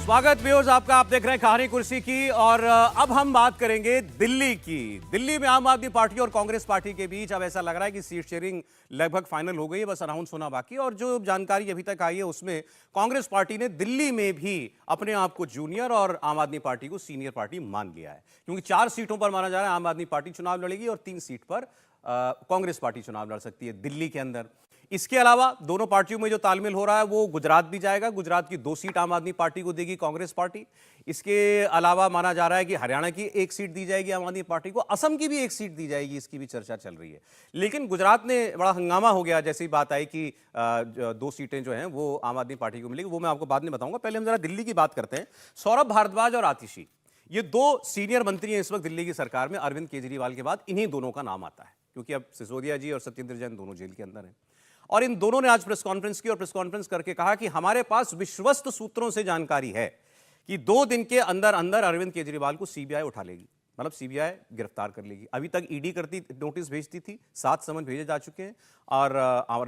स्वागत व्यूअर्स आपका। आप देख रहे हैं कहानी कुर्सी की और अब हम बात करेंगे दिल्ली की। दिल्ली में आम आदमी पार्टी और कांग्रेस पार्टी के बीच अब ऐसा लग रहा है कि सीट शेयरिंग लगभग फाइनल हो गई है, बस अनाउंस होना बाकी है। और जो जानकारी अभी तक आई है उसमें कांग्रेस पार्टी ने दिल्ली में भी अपने आप को जूनियर और आम आदमी पार्टी को सीनियर पार्टी मान लिया है, क्योंकि 4 सीटों पर माना जा रहा है आम आदमी पार्टी चुनाव लड़ेगी और 3 सीट पर कांग्रेस पार्टी चुनाव लड़ सकती है दिल्ली के अंदर। इसके अलावा दोनों पार्टियों में जो तालमेल हो रहा है वो गुजरात भी जाएगा। गुजरात की 2 सीट आम आदमी पार्टी को देगी कांग्रेस पार्टी। इसके अलावा माना जा रहा है कि हरियाणा की 1 सीट दी जाएगी आम आदमी पार्टी को, असम की भी 1 सीट दी जाएगी, इसकी भी चर्चा चल रही है। लेकिन गुजरात में बड़ा हंगामा हो गया जैसे ही बात आई कि 2 सीटें जो हैं वो आम आदमी पार्टी को मिलेगी। वो मैं आपको बाद में बताऊंगा, पहले हम जरा दिल्ली की बात करते हैं। सौरभ भारद्वाज और आतिशी, ये 2 सीनियर मंत्री हैं इस वक्त दिल्ली की सरकार में। अरविंद केजरीवाल के बाद इन्हीं दोनों का नाम आता है, क्योंकि अब सिसोदिया जी और सत्येंद्र जैन दोनों जेल के अंदर हैं। और इन दोनों ने आज प्रेस कॉन्फ्रेंस की और प्रेस कॉन्फ्रेंस करके कहा कि हमारे पास विश्वस्त सूत्रों से जानकारी है कि 2 दिन के अंदर अंदर अरविंद केजरीवाल को सीबीआई उठा लेगी, मतलब सीबीआई गिरफ्तार कर लेगी। अभी तक ईडी करती नोटिस भेजती थी, 7 समन भेजे जा चुके हैं और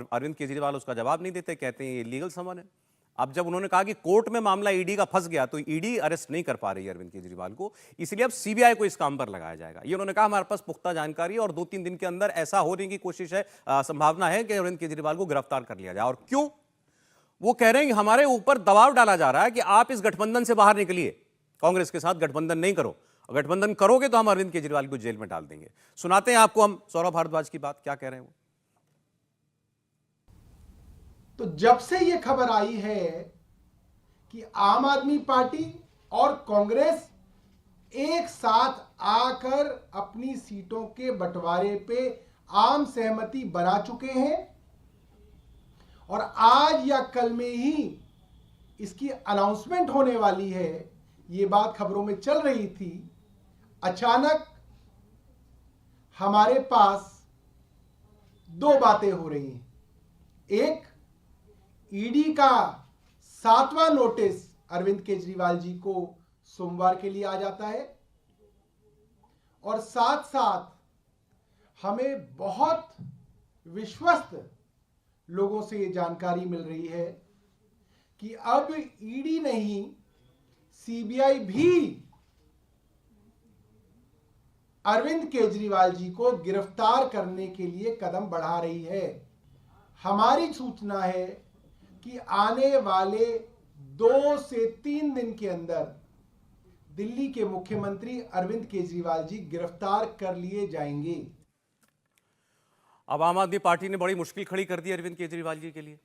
अरविंद केजरीवाल उसका जवाब नहीं देते, कहते हैं ये लीगल समन है। अब जब उन्होंने कहा कि कोर्ट में मामला ईडी का फंस गया तो ईडी अरेस्ट नहीं कर पा रही है अरविंद केजरीवाल को, इसलिए अब सीबीआई को इस काम पर लगाया जाएगा। ये उन्होंने कहा हमारे पास पुख्ता जानकारी है और 2-3 दिन के अंदर ऐसा होने की कोशिश है, संभावना है कि अरविंद केजरीवाल को गिरफ्तार कर लिया जाए। और क्यों? वो कह रहे हैं कि हमारे ऊपर दबाव डाला जा रहा है कि आप इस गठबंधन से बाहर निकलिए, कांग्रेस के साथ गठबंधन नहीं करो, गठबंधन करोगे तो हम अरविंद केजरीवाल को जेल में डाल देंगे। सुनाते हैं आपको हम सौरभ भारद्वाज की बात, क्या कह रहे हैं वो। तो जब से ये खबर आई है कि आम आदमी पार्टी और कांग्रेस एक साथ आकर अपनी सीटों के बंटवारे पे आम सहमति बना चुके हैं और आज या कल में ही इसकी अनाउंसमेंट होने वाली है, ये बात खबरों में चल रही थी। अचानक हमारे पास 2 बातें हो रही हैं। एक, ईडी का 7वां नोटिस अरविंद केजरीवाल जी को सोमवार के लिए आ जाता है और साथ साथ हमें बहुत विश्वस्त लोगों से यह जानकारी मिल रही है कि अब ईडी नहीं, सीबीआई भी अरविंद केजरीवाल जी को गिरफ्तार करने के लिए कदम बढ़ा रही है। हमारी सूचना है कि आने वाले 2 से 3 दिन के अंदर दिल्ली के मुख्यमंत्री अरविंद केजरीवाल जी गिरफ्तार कर लिए जाएंगे। अब आम आदमी पार्टी ने बड़ी मुश्किल खड़ी कर दी अरविंद केजरीवाल जी के लिए।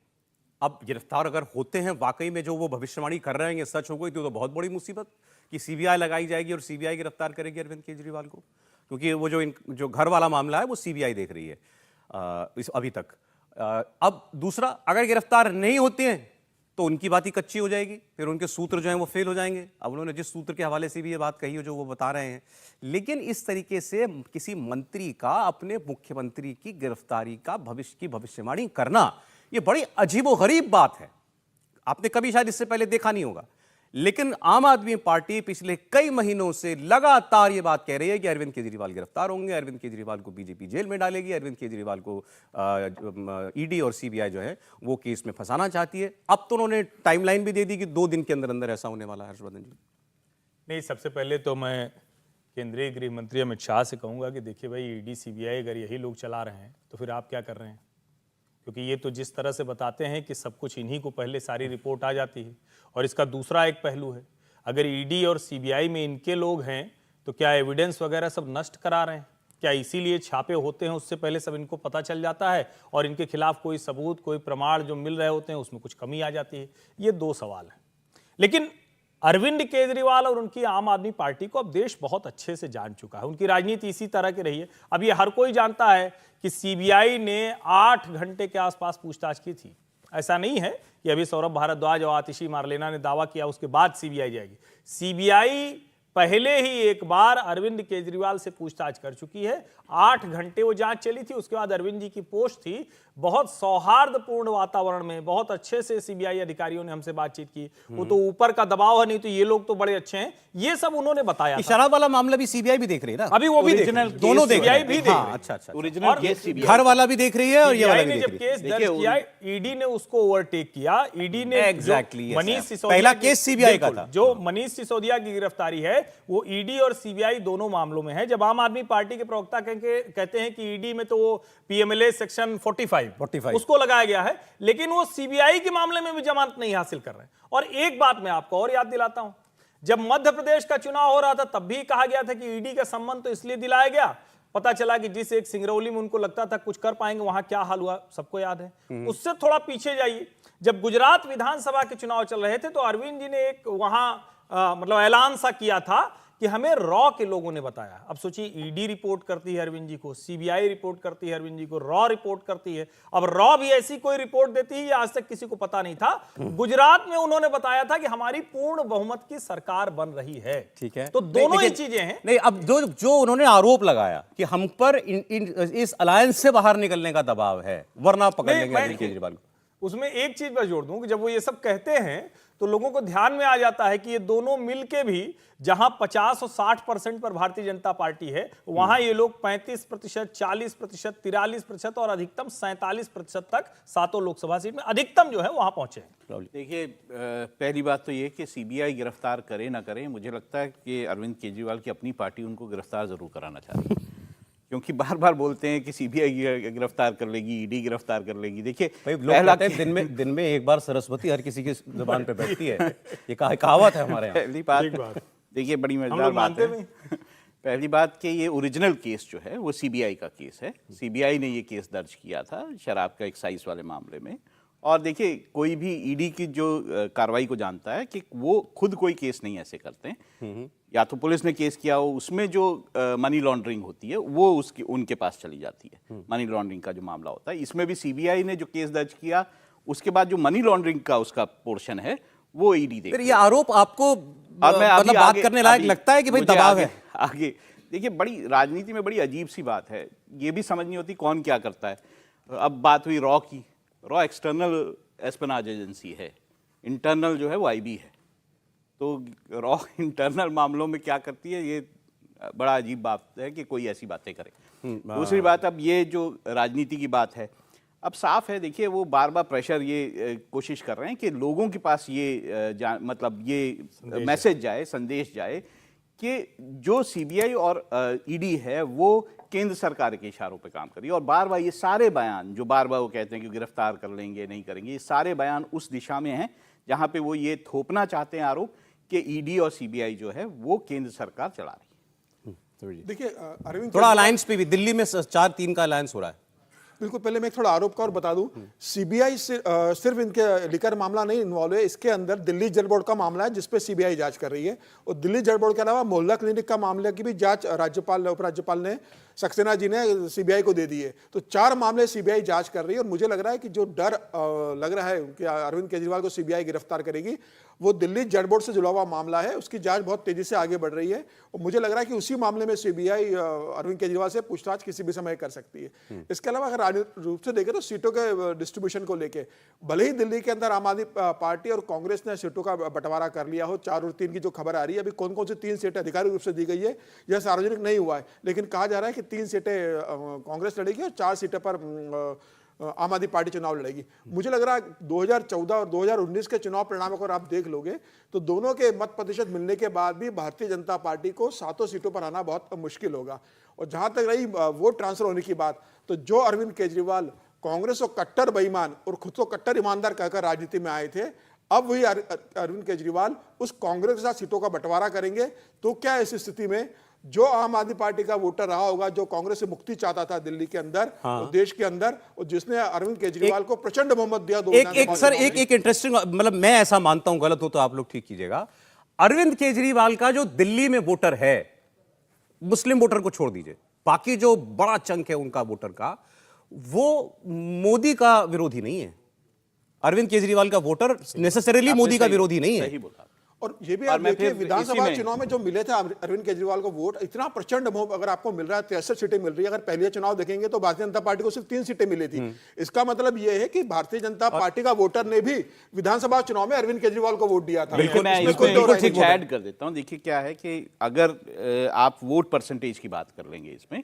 अब गिरफ्तार अगर होते हैं, वाकई में जो वो भविष्यवाणी कर रहे हैं ये सच हो गई तो बहुत बड़ी मुसीबत कि सीबीआई लगाई जाएगी और सीबीआई गिरफ्तार करेगी अरविंद केजरीवाल को, क्योंकि वो जो घर वाला मामला है वो सीबीआई देख रही है अभी तक। अब दूसरा, अगर गिरफ्तार नहीं होते हैं तो उनकी बात ही कच्ची हो जाएगी, फिर उनके सूत्र जो हैं वो फेल हो जाएंगे। अब उन्होंने जिस सूत्र के हवाले से भी ये बात कही है जो वो बता रहे हैं, लेकिन इस तरीके से किसी मंत्री का अपने मुख्यमंत्री की गिरफ्तारी का भविष्य की भविष्यवाणी करना, ये बड़ी अजीबोगरीब बात है। आपने कभी शायद इससे पहले देखा नहीं होगा। लेकिन आम आदमी पार्टी पिछले कई महीनों से लगातार ये बात कह रही है कि अरविंद केजरीवाल गिरफ्तार होंगे, अरविंद केजरीवाल को बीजेपी जेल में डालेगी, अरविंद केजरीवाल को ईडी और सीबीआई जो है वो केस में फंसाना चाहती है। अब तो उन्होंने टाइमलाइन भी दे दी कि 2 दिन के अंदर अंदर ऐसा होने वाला है। हर्षवर्धन जी, नहीं, सबसे पहले तो मैं केंद्रीय गृह मंत्री अमित शाह से कहूँगा कि देखिए भाई, ईडी सीबीआई अगर यही लोग चला रहे हैं तो फिर आप क्या कर रहे हैं? क्योंकि ये तो जिस तरह से बताते हैं कि सब कुछ इन्हीं को पहले सारी रिपोर्ट आ जाती है। और इसका दूसरा एक पहलू है, अगर ईडी और सीबीआई में इनके लोग हैं तो क्या एविडेंस वगैरह सब नष्ट करा रहे हैं? क्या इसीलिए छापे होते हैं, उससे पहले सब इनको पता चल जाता है और इनके खिलाफ कोई सबूत, कोई प्रमाण जो मिल रहे होते हैं उसमें कुछ कमी आ जाती है? ये 2 सवाल हैं। लेकिन अरविंद केजरीवाल और उनकी आम आदमी पार्टी को अब देश बहुत अच्छे से जान चुका है। उनकी राजनीति इसी तरह की रही है। अब ये हर कोई जानता है कि सीबीआई ने 8 घंटे के आसपास पूछताछ की थी। ऐसा नहीं है कि अभी सौरभ भारद्वाज और आतिशी मारलेना ने दावा किया उसके बाद सीबीआई जाएगी। सीबीआई पहले ही एक बार अरविंद केजरीवाल से पूछताछ कर चुकी है। 8 घंटे वो जांच चली थी। उसके बाद अरविंद जी की पोस्ट थी, बहुत सौहार्दपूर्ण वातावरण में बहुत अच्छे से सीबीआई अधिकारियों ने हमसे बातचीत की। वो तो ऊपर का दबाव है, नहीं तो ये लोग तो बड़े अच्छे हैं, ये सब उन्होंने बताया था। शराब वाला मामला भी सीबीआई भी देख रही है ना, अभी वो भी देख रही है, दोनों देख रही सीबीआई है। भी देख हाँ, रही है। अच्छा अच्छा। ओरिजिनल केस सीबीआई घर वाला भी देख रही है और ये वाला सीबीआई भी ने देख जब रही है। केस दर्ज किया, ईडी ने उसको ओवरटेक किया। ईडी ने Exactly, yes, Manish sir. Sisodia पहला की- केस सीबीआई का बिल्कुल, था। जो मनीष सिसोदिया की गिरफ्तारी है वो ईडी और सीबीआई दोनों मामलों में है। जब आम आदमी पार्टी के प्रवक्ता कहते हैं कि ईडी में तो वो पीएमएलए सेक्शन 45 उसको लगाया गया है, लेकिन वो सीबीआई के मामले में भी जमानत नहीं हासिल कर रहे हैं। और एक बात मैं आपको और याद दिलाता हूं, जब मध्य प्रदेश का चुनाव हो रहा था तब भी कहा गया था कि ईडी का संबंध तो इसलिए दिलाया गया, पता चला कि जिस एक सिंगरौली में उनको लगता था कुछ कर पाएंगे, वहां क्या हाल हुआ सबको याद है। उससे थोड़ा पीछे जाइए, जब गुजरात विधानसभा के चुनाव चल रहे थे तो अरविंद जी ने एक वहां मतलब ऐलान सा किया था कि हमें रॉ के लोगों ने बताया। अब सोचिए, ईडी रिपोर्ट करती है अरविंद जी को, सीबीआई रिपोर्ट करती है अरविंद जी को, रॉ रिपोर्ट करती है। अब रॉ भी ऐसी कोई रिपोर्ट देती है, आज तक किसी को पता नहीं था। गुजरात में उन्होंने बताया था कि हमारी पूर्ण बहुमत की सरकार बन रही है। ठीक है, तो दोनों ही चीजें हैं। नहीं, अब जो उन्होंने आरोप लगाया कि हम पर इस अलायंस से बाहर निकलने का दबाव है वरना पकड़ नहीं, लेंगे मैं- अरविंद केजरीवाल को। उसमें एक चीज मैं जोड़ दूं कि जब वो ये सब कहते हैं तो लोगों को ध्यान में आ जाता है कि ये दोनों मिलके भी जहां 50 और 60% पर भारतीय जनता पार्टी है, वहां ये लोग 35%, 40%, 43% और अधिकतम 47% तक सातों लोकसभा सीट में अधिकतम जो है वहां पहुंचे हैं। देखिए, पहली बात तो ये कि सीबीआई गिरफ्तार करे ना करे, मुझे लगता है कि अरविंद केजरीवाल की अपनी पार्टी उनको गिरफ्तार जरूर कराना चाहती है, क्योंकि बार बार बोलते हैं कि सीबीआई गिरफ्तार कर लेगी, ईडी गिरफ्तार कर लेगी। देखिए, भाई लोग कहते हैं दिन में एक बार सरस्वती हर किसी की जुबान पे बैठती है, ये कहावत है हमारे यहाँ। पहली बात देखिए, बड़ी मजेदार लोग बात मानते है। पहली बात कि ये ओरिजिनल केस जो है वो सीबीआई का केस है। सीबीआई ने ये केस दर्ज किया था शराब का एक्साइज वाले मामले में। और देखिए, कोई भी ईडी की जो कार्रवाई को जानता है कि वो खुद कोई केस नहीं ऐसे करते हैं, या तो पुलिस ने केस किया हो, उसमें जो मनी लॉन्ड्रिंग होती है वो उनके पास चली जाती है, मनी लॉन्ड्रिंग का जो मामला होता है। इसमें भी सीबीआई ने जो केस दर्ज किया, उसके बाद जो मनी लॉन्ड्रिंग का उसका पोर्शन है वो ईडी फिर ये आरोप आपको और मैं मतलब बात करने लायक लगता है कि भाई दबाव है? आगे देखिए, बड़ी राजनीति में बड़ी अजीब सी बात है, ये भी समझ नहीं होती कौन क्या करता है। अब बात हुई रॉ की, रॉ एक्सटर्नल एस्पिनाज एजेंसी है, इंटरनल जो है वो आईबी है। तो रॉ इंटरनल मामलों में क्या करती है, ये बड़ा अजीब बात है कि कोई ऐसी बातें करे। दूसरी बात, अब ये जो राजनीति की बात है, अब साफ है, देखिए वो बार बार प्रेशर ये कोशिश कर रहे हैं कि लोगों के पास ये मतलब ये मैसेज जाए, संदेश जाए कि जो सीबीआई और ईडी है वो केंद्र सरकार के इशारों पे काम करिए। और बार बार ये सारे बयान जो बार बार वो कहते हैं कि गिरफ्तार कर लेंगे, नहीं करेंगे, ये सारे बयान उस दिशा में हैं जहां पे वो ये थोपना चाहते हैं आरोप कि ईडी और सीबीआई जो है वो केंद्र सरकार चला रही है। देखिए, अरविंद थोड़ा अलायंस पे भी दिल्ली में 4-3 का अलायंस हो रहा है। बिल्कुल, पहले मैं थोड़ा आरोप का और बता दूं, सीबीआई सिर्फ इनके लिकर मामला नहीं इन्वॉल्व है, इसके अंदर दिल्ली जल बोर्ड का मामला है जिसपे सीबीआई जांच कर रही है। और दिल्ली जल बोर्ड के अलावा मोहल्ला क्लिनिक का मामले की भी जांच राज्यपाल उपराज्यपाल ने सक्सेना जी ने सीबीआई को दे दी है। तो 4 मामले सीबीआई जांच कर रही है। और मुझे लग रहा है कि जो डर लग रहा है कि अरविंद केजरीवाल को सीबीआई गिरफ्तार करेगी, वो दिल्ली जल बोर्ड से जुड़ा हुआ मामला है, उसकी जांच बहुत तेजी से आगे बढ़ रही है। और मुझे लग रहा है कि उसी मामले में सीबीआई अरविंद केजरीवाल से पूछताछ किसी भी समय कर सकती है। इसके अलावा अगर राजनीतिक रूप से देखें तो सीटों के डिस्ट्रीब्यूशन को लेके भले ही दिल्ली के अंदर आम आदमी पार्टी और कांग्रेस ने सीटों का बंटवारा कर लिया हो, 4 और 3 की जो खबर आ रही है, अभी कौन कौन सी 3 सीटें आधिकारिक रूप से दी गई है यह सार्वजनिक नहीं हुआ है, लेकिन कहा जा रहा है कि 3 सीटें कांग्रेस लड़ेगी और 4 सीटें पर आम आदमी पार्टी चुनाव लड़ेगी। मुझे लग रहा है 2014 और 2019 के चुनाव परिणामों को अगर आप देख लोगे तो दोनों के मत प्रतिशत मिलने के बाद भी भारतीय जनता पार्टी को 7 सीटों पर आना बहुत मुश्किल होगा। और जहां तक रही वोट ट्रांसफर होने की बात, तो जो अरविंद केजरीवाल कांग्रेस को कट्टर बेईमान और खुद को कट्टर ईमानदार कहकर राजनीति में आए थे, अब वही अरविंद केजरीवाल उस कांग्रेस के साथ सीटों का बंटवारा करेंगे। तो क्या इस स्थिति में जो आम आदमी पार्टी का वोटर रहा होगा, जो कांग्रेस से मुक्ति चाहता था दिल्ली के अंदर और देश के अंदर, और जिसने अरविंद केजरीवाल को प्रचंड बहुमत दिया, एक इंटरेस्टिंग, मतलब मैं ऐसा मानता हूं, गलत हो तो आप लोग ठीक कीजिएगा, अरविंद केजरीवाल का जो दिल्ली में वोटर है, मुस्लिम वोटर को छोड़ दीजिए, बाकी जो बड़ा चंक है उनका वोटर का, वो मोदी का विरोधी नहीं है। अरविंद केजरीवाल का वोटर नेसेसरीली मोदी का विरोधी नहीं है। और ये भी और आप मैं देखिए फिर विधानसभा इसी में- चुनाव में जो मिले थे अरविंद केजरीवाल को वोट, इतना प्रचंड मोह अगर आपको मिल रहा है, 63 सीटें मिल रही है। अगर पहले चुनाव देखेंगे तो भारतीय जनता पार्टी को सिर्फ 3 सीटें मिली थी। इसका मतलब ये है कि भारतीय जनता पार्टी का वोटर ने भी विधानसभा चुनाव में अरविंद केजरीवाल को वोट दिया था। देखिए, मैं इसमें कोई इसमें दो राय नहीं कुछ ऐड कर देता हूं। देखिए क्या है कि अगर आप वोट परसेंटेज की बात कर लेंगे इसमें,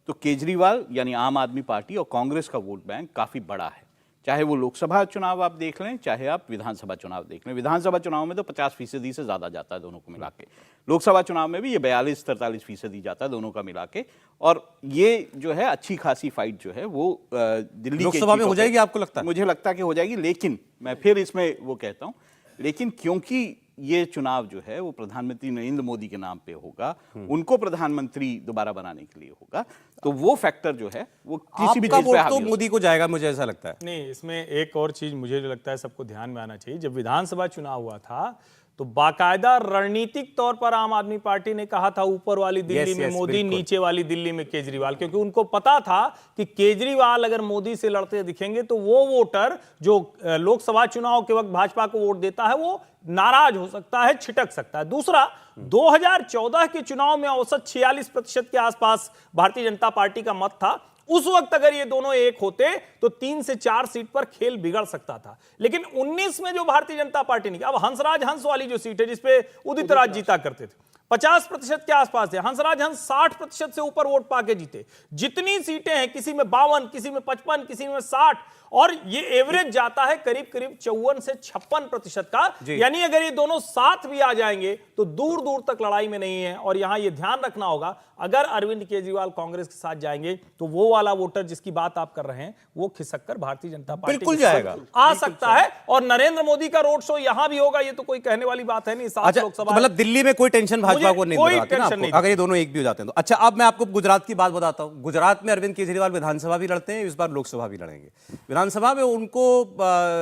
तो केजरीवाल यानी आम आदमी पार्टी और कांग्रेस का वोट बैंक काफी बड़ा है। चाहे वो लोकसभा चुनाव आप देख लें, चाहे आप विधानसभा चुनाव देख लें। विधानसभा चुनाव में तो 50% से ज्यादा जाता है दोनों को मिला के। लोकसभा चुनाव में भी ये 42-43% जाता है दोनों का मिला के। और ये जो है अच्छी खासी फाइट जो है वो दिल्ली लोकसभा में हो जाएगी, आपको लगता है? मुझे लगता है कि हो जाएगी, लेकिन मैं फिर इसमें वो कहता हूं, लेकिन क्योंकि ये चुनाव जो है वो प्रधानमंत्री नरेंद्र मोदी के नाम पे होगा, उनको प्रधानमंत्री दोबारा बनाने के लिए होगा, तो वो फैक्टर जो है वो किसी भी आपका चीज पे वोट हावी तो हो मोदी को जाएगा, मुझे ऐसा लगता है। नहीं, इसमें एक और चीज मुझे जो लगता है सबको ध्यान में आना चाहिए। जब विधानसभा चुनाव हुआ था तो बाकायदा रणनीतिक तौर पर आम आदमी पार्टी ने कहा था ऊपर वाली दिल्ली में yes, मोदी, बिल्कुल। नीचे वाली दिल्ली में केजरीवाल, क्योंकि उनको पता था कि केजरीवाल अगर मोदी से लड़ते दिखेंगे तो वो वोटर जो लोकसभा चुनाव के वक्त भाजपा को वोट देता है वो नाराज हो सकता है, छिटक सकता है। दूसरा, 2014 के चुनाव में औसत 46% के आसपास भारतीय जनता पार्टी का मत था। उस वक्त अगर ये दोनों एक होते तो 3 से 4 सीट पर खेल बिगड़ सकता था। लेकिन 19 में जो भारतीय जनता पार्टी ने, अब हंसराज हंस वाली जो सीट है जिसपे उदित राज जीता करते थे, 50% के आसपास है। हंसराज हंस 60% से ऊपर वोट पाके जीते। जितनी सीटें हैं, किसी में 52, किसी में 55, किसी में 60, और ये एवरेज जाता है करीब करीब 54 से 56% का। यानी अगर ये दोनों साथ भी आ जाएंगे तो दूर दूर तक लड़ाई में नहीं है। और यहां ये ध्यान रखना होगा, अगर अरविंद केजरीवाल कांग्रेस के साथ जाएंगे तो वो वाला वोटर जिसकी बात आप कर रहे हैं वो खिसक कर भारतीय जनता पार्टी बिल्कुल के साथ जाएगा। आ सकता है। और नरेंद्र मोदी का रोड शो यहां भी होगा, ये तो कोई कहने वाली बात है नहीं। 7 अच्छा, लोकसभा तो मतलब दिल्ली में कोई टेंशन भाजपा को नहीं कोई दिलाती ना टेंशन आपको, नहीं अगर ये दोनों एक भी हो जाते हैं तो। अच्छा, अब मैं आपको गुजरात की बात बताता हूं। गुजरात में अरविंद केजरीवाल विधानसभा भी लड़ते हैं, इस बार लोकसभा भी लड़ेंगे। विधानसभा में उनको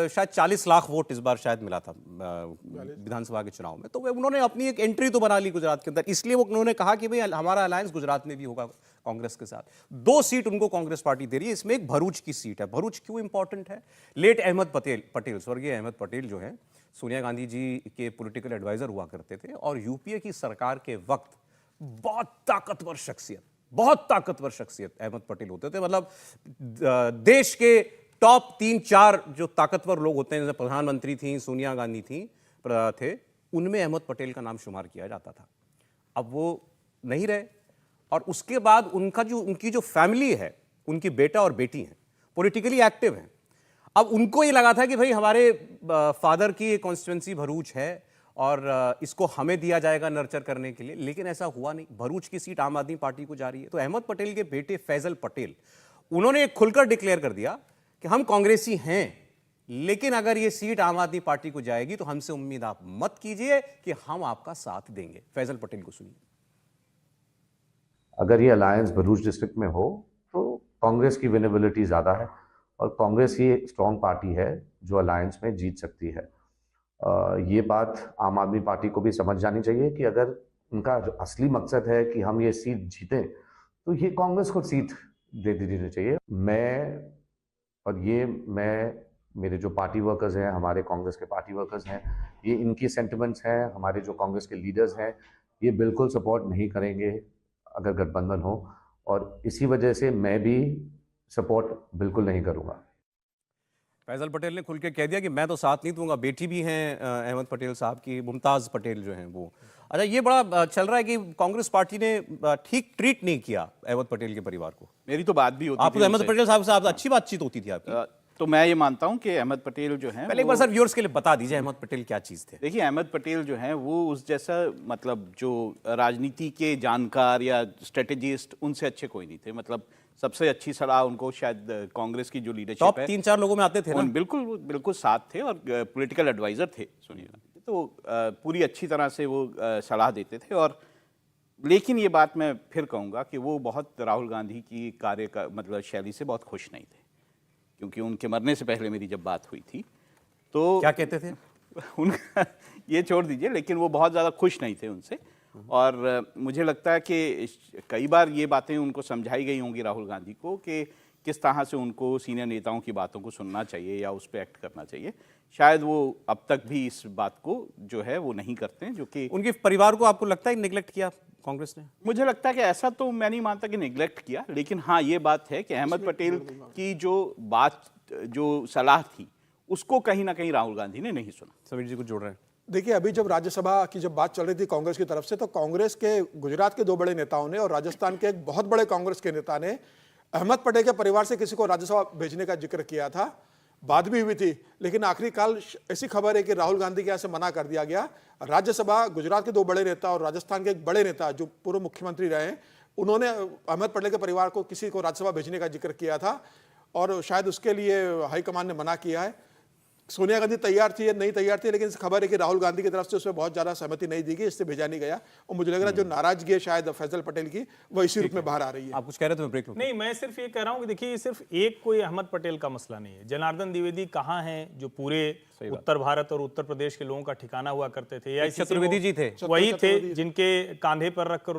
शायद 40 लाख वोट इस बार शायद मिला था विधानसभा के चुनाव में। तो उन्होंने अपनी एक एंट्री तो बना ली गुजरात के अंदर, इसलिए वो उन्होंने कहा कि भाई हमारा अलायंस गुजरात में भी होगा कांग्रेस के साथ। 2 सीट उनको कांग्रेस पार्टी दे रही है, इसमें एक भरूच की सीट है। भरूच क्यों इंपॉर्टेंट है? लेट अहमद पटेल, स्वर्गीय अहमद पटेल जो है सोनिया गांधी जी के पॉलिटिकल एडवाइजर हुआ करते थे, और यूपीए की सरकार के वक्त बहुत ताकतवर शख्सियत अहमद पटेल होते थे। मतलब देश के टॉप 3-4 जो ताकतवर लोग होते हैं, जैसे प्रधानमंत्री थी, सोनिया गांधी थे, उनमें अहमद पटेल का नाम शुमार किया जाता था। अब वो नहीं रहे, और उसके बाद उनकी जो फैमिली है, उनकी बेटा और बेटी हैं, पॉलिटिकली एक्टिव हैं। अब उनको ये लगा था कि भाई हमारे फादर की कॉन्स्टिट्यूंसी भरूच है और इसको हमें दिया जाएगा नर्चर करने के लिए, लेकिन ऐसा हुआ नहीं। भरूच की सीट आम आदमी पार्टी को जा रही है। तो अहमद पटेल के बेटे फैजल पटेल, उन्होंने खुलकर डिक्लेयर कर दिया कि हम कांग्रेसी हैं, लेकिन अगर ये सीट आम आदमी पार्टी को जाएगी तो हमसे उम्मीद आप मत कीजिए कि हम आपका साथ देंगे। फैजल पटेल को सुनिए। अगर ये अलायंस भरूच डिस्ट्रिक्ट में हो तो कांग्रेस की विनेबिलिटी ज़्यादा है, और कांग्रेस ही स्ट्रॉन्ग पार्टी है जो अलायंस में जीत सकती है। ये बात आम आदमी पार्टी को भी समझ जानी चाहिए कि अगर उनका जो असली मकसद है कि हम ये सीट जीतें, तो ये कांग्रेस को सीट दे देनी चाहिए। मेरे जो पार्टी वर्कर्स हैं, हमारे कांग्रेस के पार्टी वर्कर्स हैं, ये इनकी सेंटिमेंट्स हैं। हमारे जो कांग्रेस के लीडर्स हैं, ये बिल्कुल सपोर्ट नहीं करेंगे अगर गठबंधन हो, और इसी वजह से मैं भी सपोर्ट बिल्कुल नहीं करूंगा। फैजल पटेल ने खुल के कह दिया कि मैं तो साथ नहीं दूंगा। बेटी भी हैं अहमद पटेल साहब की, मुमताज़ पटेल जो हैं वो। अच्छा, ये बड़ा चल रहा है कि कांग्रेस पार्टी ने ठीक ट्रीट नहीं किया अहमद पटेल के परिवार को। मेरी तो बात भी होती आप थी अहमद उनसे। पटेल साहब से आप अच्छी बातचीत होती थी आपकी? तो मैं ये मानता हूं कि अहमद पटेल जो हैं, पहले एक बार सर व्यूअर्स के लिए बता दीजिए अहमद पटेल क्या चीज़ थे। देखिए, अहमद पटेल जो हैं वो उस जैसा, मतलब जो राजनीति के जानकार या स्ट्रेटेजिस्ट, उनसे अच्छे कोई नहीं थे। मतलब सबसे अच्छी सलाह उनको शायद कांग्रेस की जो लीडरशिप टॉप है, 3-4 लोगों में आते थे ना। बिल्कुल साथ थे, और पॉलिटिकल एडवाइजर थे सोनिया गांधी। तो पूरी अच्छी तरह से वो सलाह देते थे। और लेकिन ये बात मैं फिर कहूँगा कि वो बहुत राहुल गांधी की कार्य का मतलब शैली से बहुत खुश नहीं थे, क्योंकि उनके मरने से पहले मेरी जब बात हुई थी तो क्या कहते थे उनका ये छोड़ दीजिए, लेकिन वो बहुत ज़्यादा खुश नहीं थे उनसे। और मुझे लगता है कि कई बार ये बातें उनको समझाई गई होंगी राहुल गांधी को कि किस तरह से उनको सीनियर नेताओं की बातों को सुनना चाहिए या उस पर एक्ट करना चाहिए। शायद वो अब तक भी इस बात को जो है वो नहीं करते हैं, जो कि उनके परिवार को आपको लगता है निगलेक्ट किया कांग्रेस ने? मुझे लगता है कि ऐसा तो मैं नहीं मानता कि निगलेक्ट किया, लेकिन हाँ ये बात है कि अहमद पटेल की जो सलाह थी उसको कहीं ना कहीं राहुल गांधी ने नहीं सुना। समीर जी कुछ जोड़ रहे हैं? देखिए, अभी जब राज्यसभा की जब बात चल रही थी कांग्रेस की तरफ से, तो कांग्रेस के गुजरात के 2 बड़े नेताओं ने और राजस्थान के एक बहुत बड़े कांग्रेस के नेता ने अहमद पटेल के परिवार से किसी को राज्यसभा भेजने का जिक्र किया था। बात भी हुई थी, लेकिन आखिरी काल ऐसी खबर है कि राहुल गांधी के यहाँ से मना कर दिया गया। राज्यसभा गुजरात के 2 बड़े नेता और राजस्थान के एक बड़े नेता जो पूर्व मुख्यमंत्री रहे, उन्होंने अहमद पटेल के परिवार को किसी को राज्यसभा भेजने का जिक्र किया था और शायद उसके लिए हाईकमान ने मना किया है। सोनिया गांधी तैयार थी या नहीं तैयार थी, लेकिन खबर है कि राहुल गांधी की तरफ से उसमें बहुत ज्यादा सहमति नहीं दी गई, इससे भेजा नहीं गया। और मुझे लग रहा है जो नाराजगी है शायद फैजल पटेल की, वो इसी रूप में बाहर आ रही है। आप कुछ कह रहे थे, मैं ब्रेक लूं? नहीं, मैं सिर्फ ये कह रहा हूं कि देखिए, ये सिर्फ एक कोई अहमद पटेल का मसला नहीं है। जनार्दन द्विवेदी कहाँ हैं, जो पूरे उत्तर भारत और उत्तर प्रदेश के लोगों का ठिकाना हुआ करते थे। या चतुर्वेदी जी थे, वही थे जिनके कांधे पर रखकर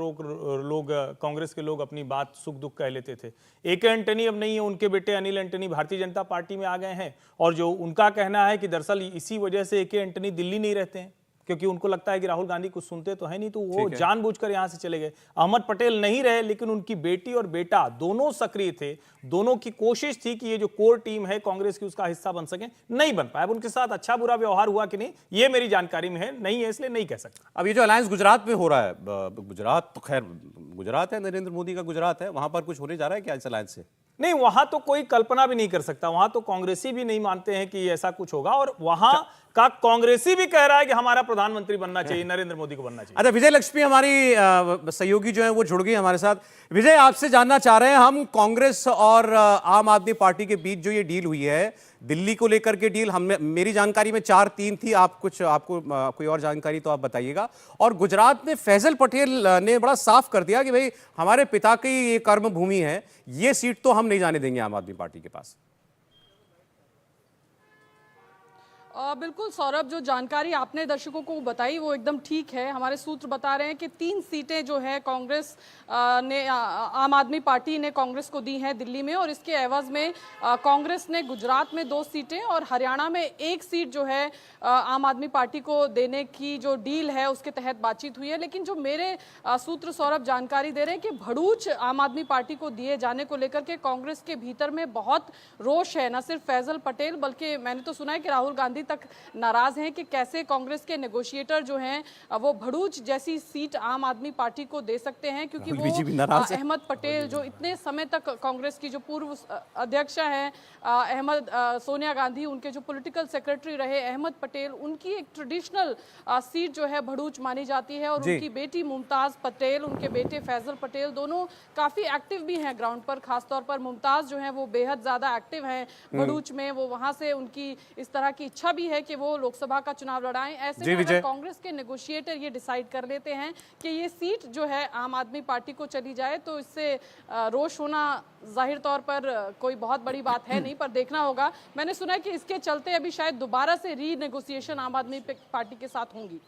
लोग कांग्रेस के लोग अपनी बात सुख दुख कह लेते थे। ए.के. एंटनी अब नहीं है, उनके बेटे अनिल एंटनी भारतीय जनता पार्टी में आ गए हैं। और जो उनका कहना है कि दरअसल इसी वजह से ए.के. एंटनी दिल्ली नहीं रहते हैं, क्योंकि उनको लगता है कि राहुल गांधी कुछ सुनते तो है नहीं, तो वो जानबूझकर यहां से चले गए। अहमद पटेल नहीं रहे, लेकिन उनकी बेटी और बेटा दोनों सक्रिय थे। दोनों की कोशिश थी कि ये जो कोर टीम है कांग्रेस की उसका हिस्सा बन सके, नहीं बन पाया। अब उनके साथ अच्छा बुरा व्यवहार हुआ कि नहीं, ये मेरी जानकारी में है नहीं है, इसलिए नहीं कह सकता। अब ये जो अलायंस गुजरात में हो रहा है, गुजरात तो खैर गुजरात है, नरेंद्र मोदी का गुजरात है, वहां पर कुछ होने जा रहा है क्या इस अलायंस से? नहीं, वहां तो कोई कल्पना भी नहीं कर सकता। वहां तो कांग्रेसी भी नहीं मानते हैं कि ऐसा कुछ होगा, और वहां का कांग्रेसी भी कह रहा है कि हमारा प्रधानमंत्री बनना चाहिए, नरेंद्र मोदी को बनना चाहिए। अच्छा, विजय लक्ष्मी हमारी सहयोगी जो है वो जुड़ गई हमारे साथ। विजय, आपसे जानना चाह रहे हैं हम, कांग्रेस और आम आदमी पार्टी के बीच जो ये डील हुई है, दिल्ली को लेकर के डील, मेरी जानकारी में 4-3 थी, आपको कोई और जानकारी तो आप बताइएगा। और गुजरात में फैजल पटेल ने बड़ा साफ कर दिया कि भाई हमारे पिता की ये कर्म भूमि है, ये सीट तो हम नहीं जाने देंगे आम आदमी पार्टी के पास। बिल्कुल सौरभ, जो जानकारी आपने दर्शकों को बताई वो एकदम ठीक है। हमारे सूत्र बता रहे हैं कि 3 सीटें जो है कांग्रेस ने, आम आदमी पार्टी ने कांग्रेस को दी हैं दिल्ली में, और इसके एवज में कांग्रेस ने गुजरात में 2 सीटें और हरियाणा में 1 सीट जो है आम आदमी पार्टी को देने की जो डील है उसके तहत बातचीत हुई है। लेकिन जो मेरे सूत्र सौरभ जानकारी दे रहे हैं कि भड़ूच आम आदमी पार्टी को दिए जाने को लेकर के कांग्रेस के भीतर में बहुत रोष है। न सिर्फ फैजल पटेल, बल्कि मैंने तो सुना है कि राहुल गांधी तक नाराज हैं कि कैसे कांग्रेस के नेगोशिएटर जो हैं वो भड़ूच जैसी सीट आम आदमी पार्टी को दे सकते हैं, क्योंकि वो अहमद पटेल जो इतने समय तक कांग्रेस की जो पूर्व अध्यक्षा हैं, सोनिया गांधी उनके जो पॉलिटिकल सेक्रेटरी रहे, अहमद पटेल, उनकी एक ट्रेडिशनल सीट जो है भड़ूच मानी जाती है। और उनकी बेटी मुमताज पटेल, उनके बेटे फैजल पटेल, दोनों काफी एक्टिव भी हैं ग्राउंड पर। खासतौर पर मुमताज जो है वो बेहद ज्यादा एक्टिव हैं भड़ूच में। वो वहां से उनकी इस तरह की इच्छा भी है कि वो लोकसभा का चुनाव लड़ाएं। ऐसे में अगर कांग्रेस के नेगोशिएटर ये डिसाइड कर लेते हैं कि ये सीट जो है आम आदमी पार्टी को चली जाए, तो इससे रोष होना जाहिर तौर पर कोई बहुत बड़ी बात है नहीं, पर देखना होगा। मैंने सुना है कि इसके चलते अभी शायद दोबारा से रीनेगोशिएशन आम आदमी पार्टी के साथ होंगी।